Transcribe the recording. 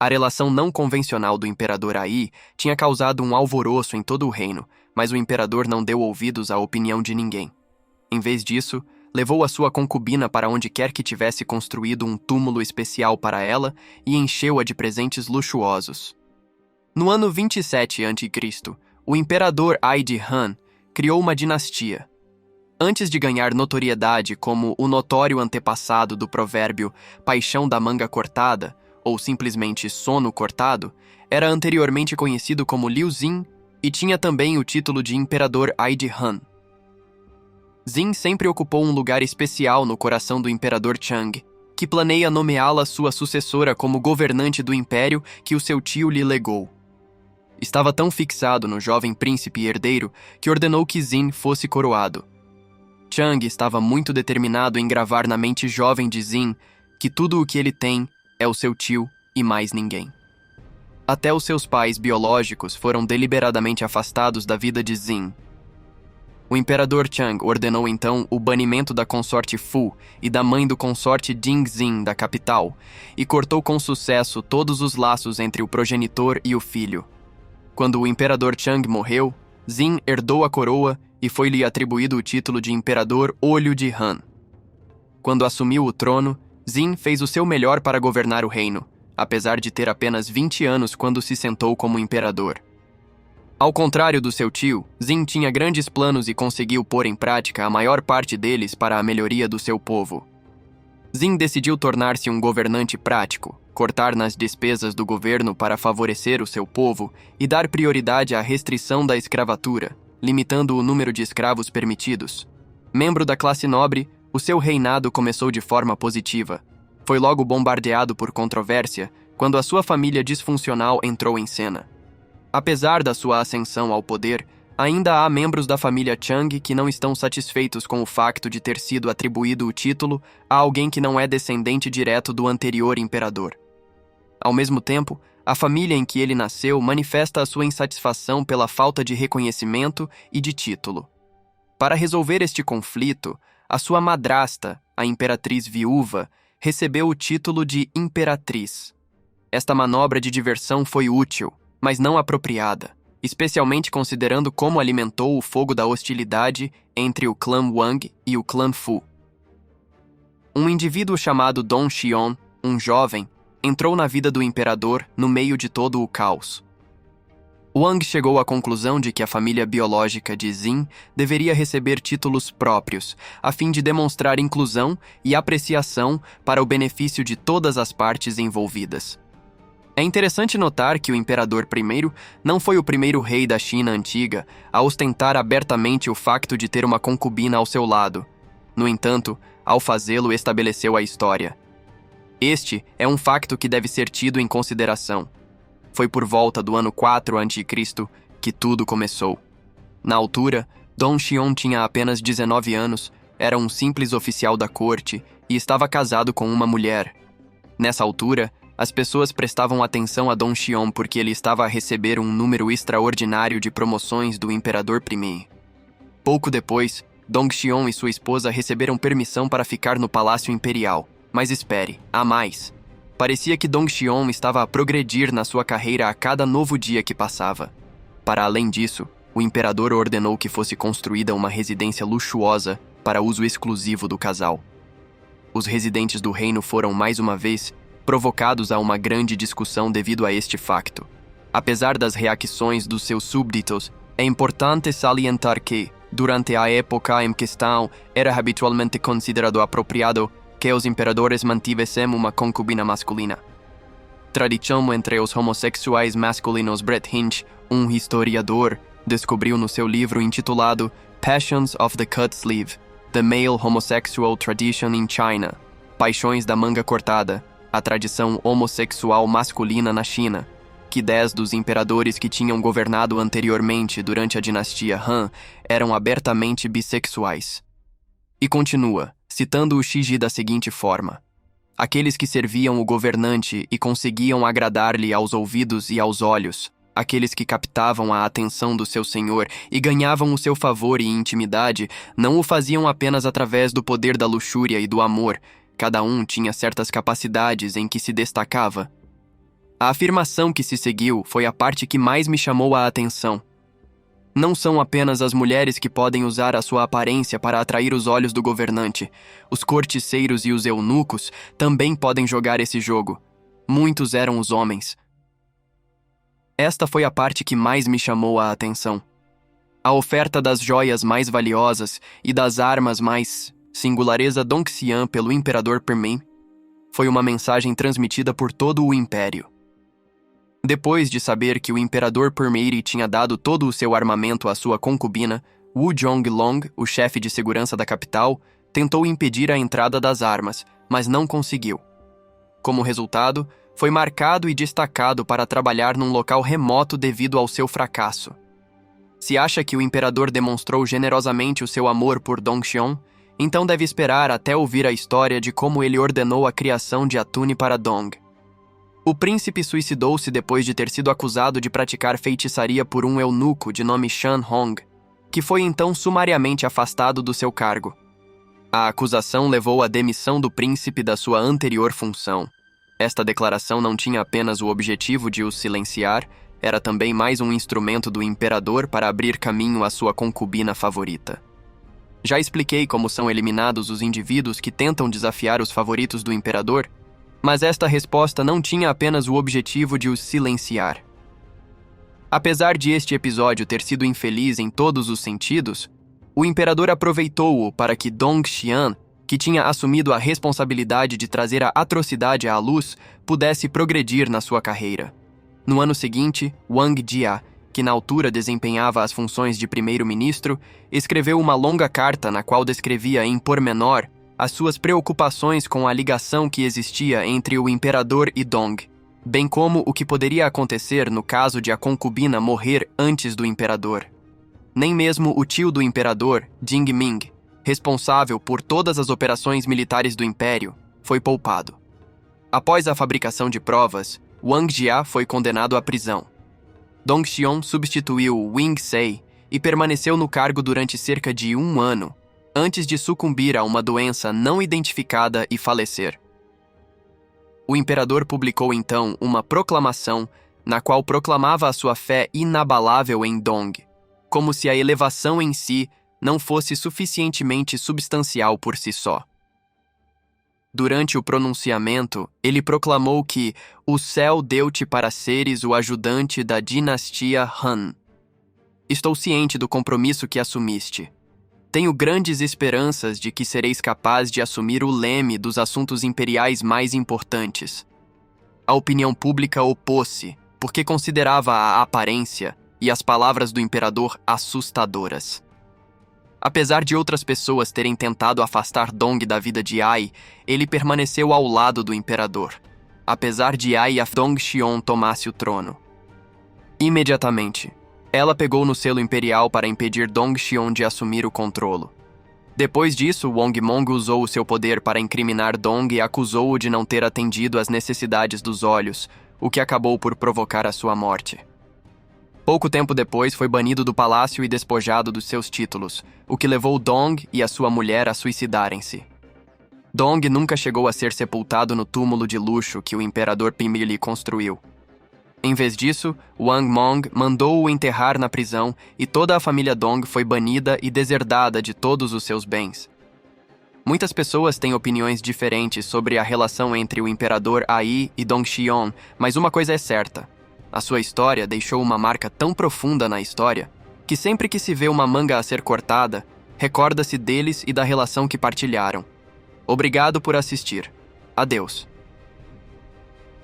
A relação não convencional do imperador Ai tinha causado um alvoroço em todo o reino, mas o imperador não deu ouvidos à opinião de ninguém. Em vez disso, levou a sua concubina para onde quer que tivesse construído um túmulo especial para ela e encheu-a de presentes luxuosos. No ano 27 a.C., o imperador Ai de Han criou uma dinastia. Antes de ganhar notoriedade como o notório antepassado do provérbio paixão da manga cortada, ou simplesmente sono cortado, era anteriormente conhecido como Liu Xin e tinha também o título de imperador Ai de Han. Xin sempre ocupou um lugar especial no coração do imperador Chang, que planeia nomeá-la sua sucessora como governante do império que o seu tio lhe legou. Estava tão fixado no jovem príncipe herdeiro que ordenou que Xin fosse coroado. Chang estava muito determinado em gravar na mente jovem de Xin que tudo o que ele tem é o seu tio e mais ninguém. Até os seus pais biológicos foram deliberadamente afastados da vida de Xin. O imperador Chang ordenou então o banimento da consorte Fu e da mãe do consorte Jingxin da capital e cortou com sucesso todos os laços entre o progenitor e o filho. Quando o imperador Chang morreu, Xin herdou a coroa e foi-lhe atribuído o título de Imperador Olho de Han. Quando assumiu o trono, Xin fez o seu melhor para governar o reino, apesar de ter apenas 20 anos quando se sentou como imperador. Ao contrário do seu tio, Xin tinha grandes planos e conseguiu pôr em prática a maior parte deles para a melhoria do seu povo. Xin decidiu tornar-se um governante prático, cortar nas despesas do governo para favorecer o seu povo e dar prioridade à restrição da escravatura, limitando o número de escravos permitidos. Membro da classe nobre, o seu reinado começou de forma positiva. Foi logo bombardeado por controvérsia quando a sua família disfuncional entrou em cena. Apesar da sua ascensão ao poder, ainda há membros da família Chang que não estão satisfeitos com o facto de ter sido atribuído o título a alguém que não é descendente direto do anterior imperador. Ao mesmo tempo, a família em que ele nasceu manifesta a sua insatisfação pela falta de reconhecimento e de título. Para resolver este conflito, a sua madrasta, a imperatriz viúva, recebeu o título de imperatriz. Esta manobra de diversão foi útil, mas não apropriada, especialmente considerando como alimentou o fogo da hostilidade entre o clã Wang e o clã Fu. Um indivíduo chamado Dong Xion, um jovem, entrou na vida do imperador no meio de todo o caos. Wang chegou à conclusão de que a família biológica de Xin deveria receber títulos próprios, a fim de demonstrar inclusão e apreciação para o benefício de todas as partes envolvidas. É interessante notar que o imperador I não foi o primeiro rei da China antiga a ostentar abertamente o facto de ter uma concubina ao seu lado. No entanto, ao fazê-lo, estabeleceu a história. Este é um facto que deve ser tido em consideração. Foi por volta do ano 4 a.C. que tudo começou. Na altura, Dong Xion tinha apenas 19 anos, era um simples oficial da corte e estava casado com uma mulher. Nessa altura, as pessoas prestavam atenção a Dong Xion porque ele estava a receber um número extraordinário de promoções do imperador I. Pouco depois, Dong Xion e sua esposa receberam permissão para ficar no Palácio Imperial. Mas espere, há mais. Parecia que Dong Xion estava a progredir na sua carreira a cada novo dia que passava. Para além disso, o imperador ordenou que fosse construída uma residência luxuosa para uso exclusivo do casal. Os residentes do reino foram, mais uma vez, provocados a uma grande discussão devido a este facto. Apesar das reacções dos seus súbditos, é importante salientar que, durante a época em questão, era habitualmente considerado apropriado que os imperadores mantivessem uma concubina masculina. Tradição entre os homossexuais masculinos. Brett Hinch, um historiador, descobriu no seu livro intitulado Passions of the Cut Sleeve, The Male Homosexual Tradition in China, Paixões da Manga Cortada, a tradição homossexual masculina na China, que 10 dos imperadores que tinham governado anteriormente durante a dinastia Han eram abertamente bissexuais. E continua, citando o Shiji da seguinte forma: aqueles que serviam o governante e conseguiam agradar-lhe aos ouvidos e aos olhos, aqueles que captavam a atenção do seu senhor e ganhavam o seu favor e intimidade, não o faziam apenas através do poder da luxúria e do amor. Cada um tinha certas capacidades em que se destacava. A afirmação que se seguiu foi a parte que mais me chamou a atenção. Não são apenas as mulheres que podem usar a sua aparência para atrair os olhos do governante. Os corticeiros e os eunucos também podem jogar esse jogo. Muitos eram os homens. Esta foi a parte que mais me chamou a atenção. A oferta das joias mais valiosas e das armas mais singulareza Dongxian pelo imperador Permin foi uma mensagem transmitida por todo o império. Depois de saber que o imperador Permeiri tinha dado todo o seu armamento à sua concubina, Wu Jonglong, o chefe de segurança da capital, tentou impedir a entrada das armas, mas não conseguiu. Como resultado, foi marcado e destacado para trabalhar num local remoto devido ao seu fracasso. Se acha que o imperador demonstrou generosamente o seu amor por Dongxion, então deve esperar até ouvir a história de como ele ordenou a criação de Atune para Dong. O príncipe suicidou-se depois de ter sido acusado de praticar feitiçaria por um eunuco de nome Shan Hong, que foi então sumariamente afastado do seu cargo. A acusação levou à demissão do príncipe da sua anterior função. Esta declaração não tinha apenas o objetivo de o silenciar, era também mais um instrumento do imperador para abrir caminho à sua concubina favorita. Já expliquei como são eliminados os indivíduos que tentam desafiar os favoritos do imperador, mas esta resposta não tinha apenas o objetivo de os silenciar. Apesar de este episódio ter sido infeliz em todos os sentidos, o imperador aproveitou-o para que Dongxian, que tinha assumido a responsabilidade de trazer a atrocidade à luz, pudesse progredir na sua carreira. No ano seguinte, Wang Jia, que na altura desempenhava as funções de primeiro-ministro, escreveu uma longa carta na qual descrevia em pormenor as suas preocupações com a ligação que existia entre o imperador e Dong, bem como o que poderia acontecer no caso de a concubina morrer antes do imperador. Nem mesmo o tio do imperador, Jing Ming, responsável por todas as operações militares do império, foi poupado. Após a fabricação de provas, Wang Jia foi condenado à prisão. Dongxion substituiu Wing Sei e permaneceu no cargo durante cerca de 1 ano, antes de sucumbir a uma doença não identificada e falecer. O imperador publicou então uma proclamação na qual proclamava a sua fé inabalável em Dong, como se a elevação em si não fosse suficientemente substancial por si só. Durante o pronunciamento, ele proclamou que o céu deu-te para seres o ajudante da dinastia Han. Estou ciente do compromisso que assumiste. Tenho grandes esperanças de que sereis capaz de assumir o leme dos assuntos imperiais mais importantes. A opinião pública opôs-se, porque considerava a aparência e as palavras do imperador assustadoras. Apesar de outras pessoas terem tentado afastar Dong da vida de Ai, ele permaneceu ao lado do imperador, apesar de Ai e Dongxion tomasse o trono. Imediatamente, ela pegou no selo imperial para impedir Dongxion de assumir o controlo. Depois disso, Wong Mong usou o seu poder para incriminar Dong e acusou-o de não ter atendido às necessidades dos olhos, o que acabou por provocar a sua morte. Pouco tempo depois, foi banido do palácio e despojado dos seus títulos, o que levou Dong e a sua mulher a suicidarem-se. Dong nunca chegou a ser sepultado no túmulo de luxo que o imperador Pinmili construiu. Em vez disso, Wang Mong mandou-o enterrar na prisão e toda a família Dong foi banida e deserdada de todos os seus bens. Muitas pessoas têm opiniões diferentes sobre a relação entre o imperador Ai e Dongxion, mas uma coisa é certa. A sua história deixou uma marca tão profunda na história que sempre que se vê uma manga a ser cortada, recorda-se deles e da relação que partilharam. Obrigado por assistir. Adeus.